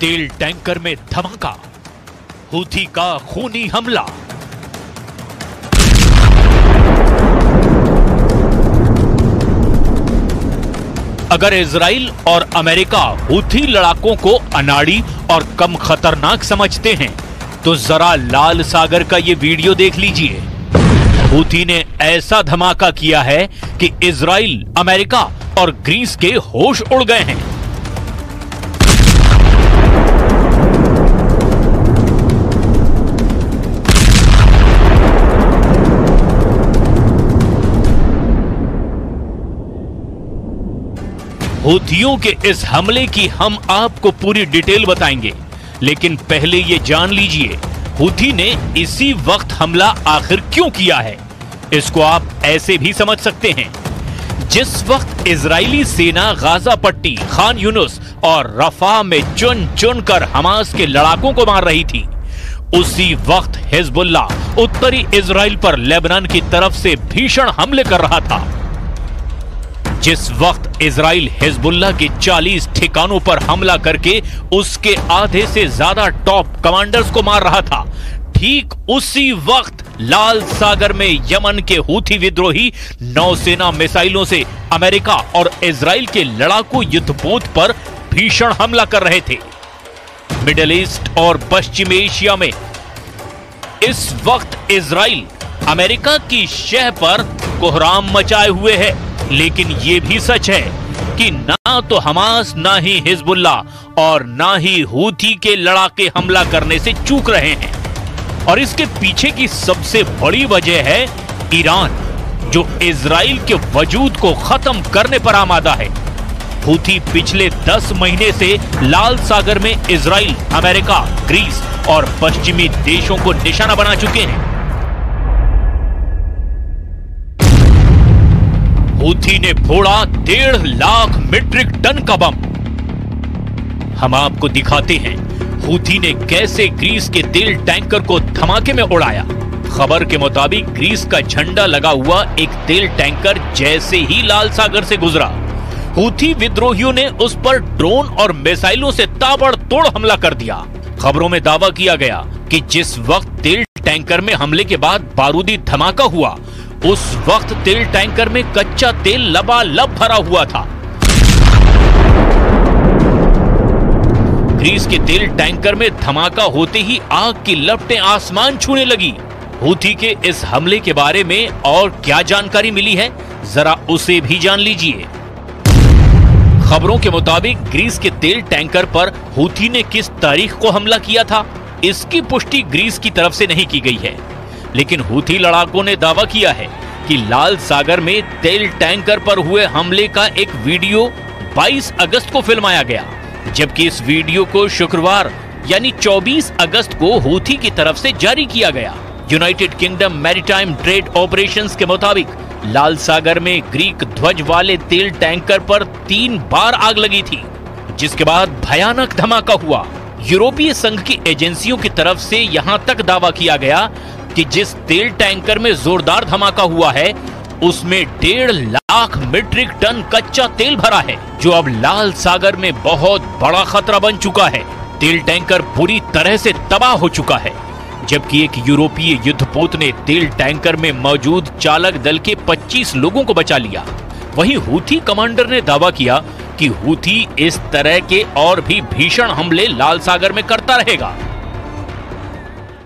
तेल टैंकर में धमाका, हूथी का खूनी हमला। अगर इजराइल और अमेरिका हूथी लड़ाकों को अनाड़ी और कम खतरनाक समझते हैं तो जरा लाल सागर का ये वीडियो देख लीजिए। हूथी ने ऐसा धमाका किया है कि इजराइल, अमेरिका और ग्रीस के होश उड़ गए हैं। हूथियों के इस हमले की हम आपको पूरी डिटेल बताएंगे, लेकिन पहले ये जान लीजिए हूथी ने इसी वक्त हमला आखिर क्यों किया है। इसको आप ऐसे भी समझ सकते हैं, जिस वक्त इजरायली सेना गाजा पट्टी, खान यूनुस और रफा में चुन चुन कर हमास के लड़ाकों को मार रही थी, उसी वक्त हिजबुल्लाह उत्तरी इजराइल पर लेबनान की तरफ से भीषण हमले कर रहा था। जिस वक्त इजराइल हिजबुल्लाह के 40 ठिकानों पर हमला करके उसके आधे से ज्यादा टॉप कमांडर्स को मार रहा था, ठीक उसी वक्त लाल सागर में यमन के हूथी विद्रोही नौसेना मिसाइलों से अमेरिका और इजराइल के लड़ाकू युद्धपोत पर भीषण हमला कर रहे थे। मिडिल ईस्ट और पश्चिम एशिया में इस वक्त इजराइल अमेरिका की शह पर कोहराम मचाए हुए है, लेकिन यह भी सच है कि ना तो हमास, ना ही हिजबुल्लाह और ना ही हूथी के लड़ाके हमला करने से चूक रहे हैं। और इसके पीछे की सबसे बड़ी वजह है ईरान, जो इजराइल के वजूद को खत्म करने पर आमादा है। हूथी पिछले 10 महीने से लाल सागर में इजराइल, अमेरिका, ग्रीस और पश्चिमी देशों को निशाना बना चुके हैं। हूथी ने फोड़ा 1.5 लाख मीट्रिक टन का बम। हम आपको दिखाते हैं हूथी ने कैसे ग्रीस के तेल टैंकर को धमाके में उड़ाया। खबर के मुताबिक ग्रीस का झंडा लगा हुआ एक तेल टैंकर जैसे ही लाल सागर से गुजरा, हूथी विद्रोहियों ने उस पर ड्रोन और मिसाइलों से ताबड़तोड़ हमला कर दिया। खबरों में दावा किया गया कि जिस वक्त तेल टैंकर में हमले के बाद बारूदी धमाका हुआ, उस वक्त तेल टैंकर में कच्चा तेल लबालब भरा हुआ था। ग्रीस के तेल टैंकर में धमाका होते ही आग की लपटें आसमान छूने लगी। हूथी के इस हमले के बारे में और क्या जानकारी मिली है, जरा उसे भी जान लीजिए। खबरों के मुताबिक ग्रीस के तेल टैंकर पर हूथी ने किस तारीख को हमला किया था, इसकी पुष्टि ग्रीस की तरफ से नहीं की गई है, लेकिन हूथी लड़ाकों ने दावा किया है कि लाल सागर में तेल टैंकर पर हुए हमले का एक वीडियो 22 अगस्त को फिल्माया गया, जबकि इस वीडियो को शुक्रवार यानी 24 अगस्त को हूथी की तरफ से जारी किया गया। United kingdom maritime trade operations के मुताबिक लाल सागर में ग्रीक ध्वज वाले तेल टैंकर पर 3 बार आग लगी थी, जिसके बाद भयानक धमाका हुआ। यूरोपीय संघ की एजेंसियों की तरफ से यहां तक दावा किया गया कि जिस तेल टैंकर में जोरदार धमाका हुआ है, उसमें 1.5 लाख मीट्रिक टन कच्चा तेल भरा है, जो अब लाल सागर में बहुत बड़ा खतरा बन चुका है। तेल टैंकर पूरी तरह से तबाह हो चुका है, जबकि एक यूरोपीय युद्धपोत ने तेल टैंकर में मौजूद चालक दल के 25 लोगों को बचा लिया। वहीं हूथी कमांडर ने दावा किया कि हूथी इस तरह के और भी भीषण हमले लाल सागर में करता रहेगा।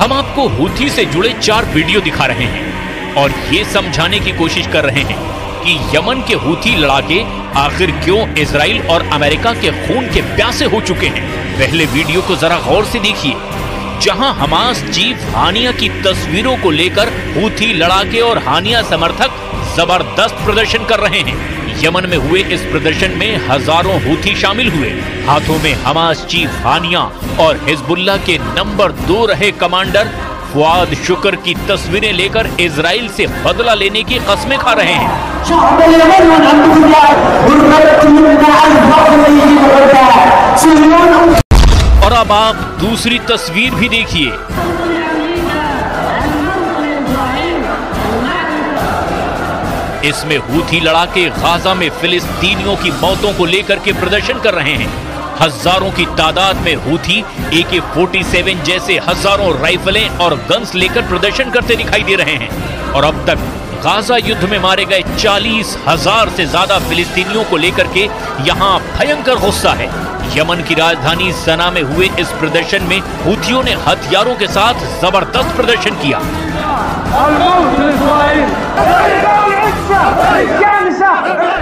हम आपको हूथी से जुड़े 4 वीडियो दिखा रहे हैं और ये समझाने की कोशिश कर रहे हैं कि यमन के हूथी लड़ाके आखिर क्यों इजराइल और अमेरिका के खून के प्यासे हो चुके हैं। पहले वीडियो को जरा गौर से देखिए, जहां हमास चीफ हानिया की तस्वीरों को लेकर हूथी लड़ाके और हानिया समर्थक जबरदस्त प्रदर्शन कर रहे हैं। यमन में हुए इस प्रदर्शन में हजारों हूथी शामिल हुए। हाथों में हमास चीफ हानिया और हिजबुल्लाह के नंबर 2 रहे कमांडर फुआद शुक्र की तस्वीरें लेकर इजराइल से बदला लेने की कस्में खा रहे हैं। और अब आप दूसरी तस्वीर भी देखिए। इसमें हूथी लड़ाके गाजा में फिलिस्तीनियों की मौतों को लेकर के प्रदर्शन कर रहे हैं। हजारों की तादाद में हूथी AK-47 जैसे हजारों राइफलें और गन्स लेकर प्रदर्शन करते दिखाई दे रहे हैं। और अब तक गाजा युद्ध में मारे गए 40,000 से ज्यादा फिलिस्तीनियों को लेकर के यहां भयंकर गुस्सा है। यमन की राजधानी सना में हुए इस प्रदर्शन में हूथियों ने हथियारों के साथ जबरदस्त प्रदर्शन किया।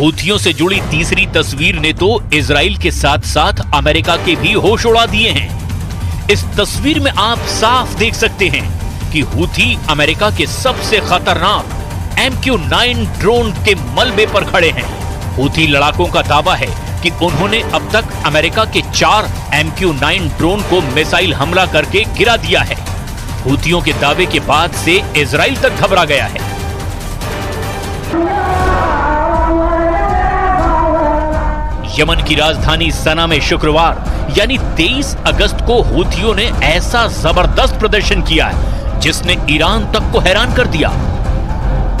हूथियों से जुड़ी तीसरी तस्वीर ने तो इजराइल के साथ साथ अमेरिका के भी होश उड़ा दिए हैं। इस तस्वीर में आप साफ देख सकते हैं कि हूथी अमेरिका के सबसे खतरनाक MQ-9 ड्रोन के मलबे पर खड़े हैं। हूथी लड़ाकों का दावा है कि उन्होंने अब तक अमेरिका के 4 MQ-9 ड्रोन को मिसाइल हमला करके गिरा दिया है। हूथियों के दावे के बाद से इजराइल तक घबरा गया है। यमन की राजधानी सना में शुक्रवार यानी 23 अगस्त को हूथियों ने ऐसा जबरदस्त प्रदर्शन किया है जिसने ईरान तक को हैरान कर दिया।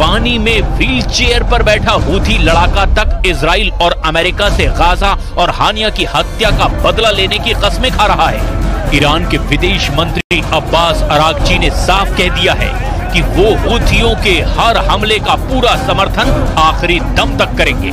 पानी में व्हील चेयर पर बैठा हूथी लड़ाका तक इजराइल और अमेरिका से गाजा और हानिया की हत्या का बदला लेने की कस्में खा रहा है। ईरान के विदेश मंत्री अब्बास अरागची ने साफ कह दिया है कि वो हूथियों के हर हमले का पूरा समर्थन आखिरी दम तक करेंगे।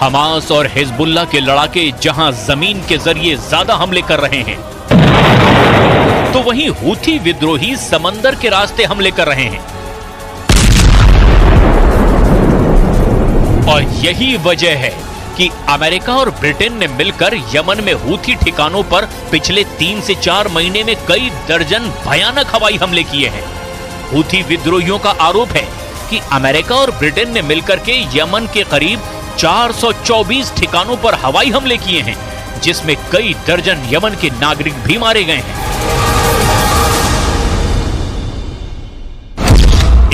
हमास और हिजबुल्लाह के लड़ाके जहां जमीन के जरिए ज्यादा हमले कर रहे हैं, तो वहीं हूथी विद्रोही समंदर के रास्ते हमले कर रहे हैं। और यही वजह है कि अमेरिका और ब्रिटेन ने मिलकर यमन में हूथी ठिकानों पर पिछले 3 से 4 महीने में कई दर्जन भयानक हवाई हमले किए हैं। हूथी विद्रोहियों का आरोप है कि अमेरिका और ब्रिटेन ने मिलकर के यमन के करीब 424 ठिकानों पर हवाई हमले किए हैं, जिसमें कई दर्जन यमन के नागरिक भी मारे गए हैं।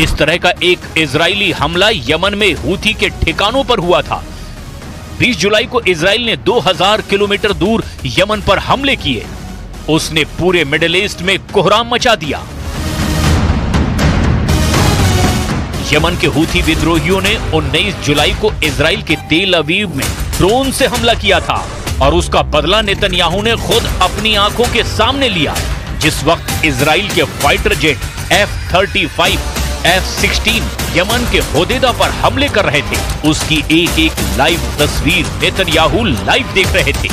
इस तरह का एक इजरायली हमला यमन में हूथी के ठिकानों पर हुआ था। 20 जुलाई को इजराइल ने 2000 किलोमीटर दूर यमन पर हमले किए। उसने पूरे मिडिल ईस्ट में कोहराम मचा दिया। यमन के हूथी विद्रोहियों ने 19 जुलाई को इजराइल के तेल अवीव में ड्रोन से हमला किया था और उसका बदला नेतन्याहू ने खुद अपनी आंखों के सामने लिया, जिस वक्त इजराइल के fighter jet F-35, F-16 Yemen के होदेदा पर हमले कर रहे थे। उसकी एक एक लाइव तस्वीर नेतन्याहू लाइव देख रहे थे।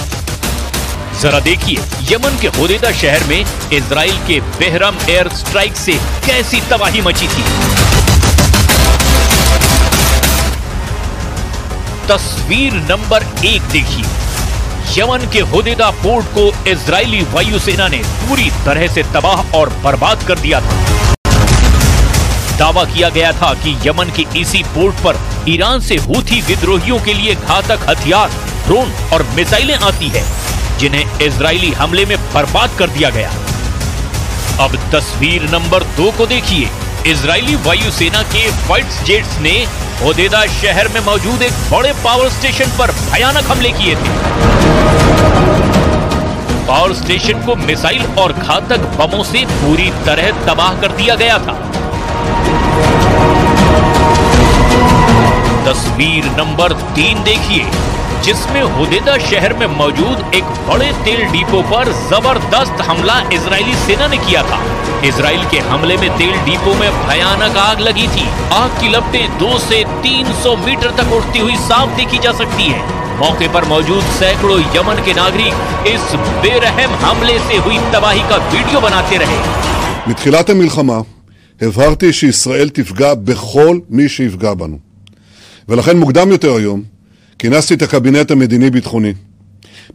जरा देखिए यमन के होदेदा शहर में इजराइल के बेहरम एयर स्ट्राइक से कैसी तबाही मची थी। तस्वीर नंबर 1 देखिए। यमन के होदेदा पोर्ट को इजरायली वायुसेना ने पूरी तरह से तबाह और बर्बाद कर दिया था। दावा किया गया था कि यमन के इसी पोर्ट पर ईरान से हूथी विद्रोहियों के लिए घातक हथियार, ड्रोन और मिसाइलें आती है, जिन्हें इजरायली हमले में बर्बाद कर दिया गया। अब तस्वीर नंबर 2 को देखिए। इजरायली वायुसेना के फाइटर जेट्स ने होदेदा शहर में मौजूद एक बड़े पावर स्टेशन पर भयानक हमले किए थे। पावर स्टेशन को मिसाइल और घातक बमों से पूरी तरह तबाह कर दिया गया था। तस्वीर नंबर 3 देखिए, जिसमें होदेदा शहर में मौजूद एक बड़े तेल डिपो पर जबरदस्त हमला इजरायली सेना ने किया था। इजराइल के हमले में तेल डिपो में भयानक आग लगी थी। आग की लपटें 200 से 300 मीटर तक उड़ती हुई साफ देखी जा सकती है। मौके पर मौजूद सैकड़ों यमन के नागरिक इस बेरहम हमले से हुई तबाही का वीडियो बनाते रहे। מתחילת המלחמה הבהרתי שישראל תפגע בכל מי שיפגע בנו. ולכן מוקדם יותר היום כינסתי את הקבינט המדיני-ביטחוני.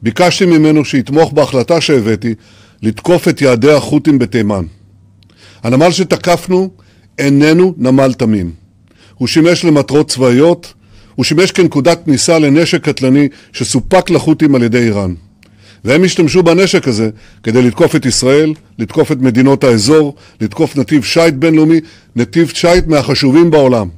ביקשתי ממנו שיתמוך בהחלטה שהבאתי לתקוף את יעדי החות'ים בתימן. הנמל שתקפנו איננו נמל תמים. הוא שימש למטרות צבאיות, הוא שימש כנקודת כניסה לנשק קטלני שסופק לחות'ים על ידי איראן. והם השתמשו בנשק הזה כדי לתקוף את ישראל, לתקוף את מדינות האזור, לתקוף נתיב שייט בינלאומי, נתיב שייט מהחשובים בעולם.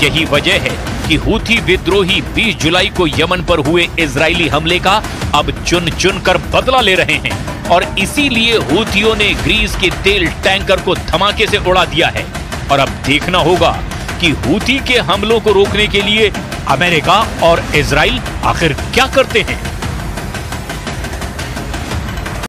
यही वजह है कि हूथी विद्रोही 20 जुलाई को यमन पर हुए इजरायली हमले का अब चुन चुन कर बदला ले रहे हैं और इसीलिए हूथियों ने ग्रीस के तेल टैंकर को धमाके से उड़ा दिया है। और अब देखना होगा कि हूथी के हमलों को रोकने के लिए अमेरिका और इजराइल आखिर क्या करते हैं।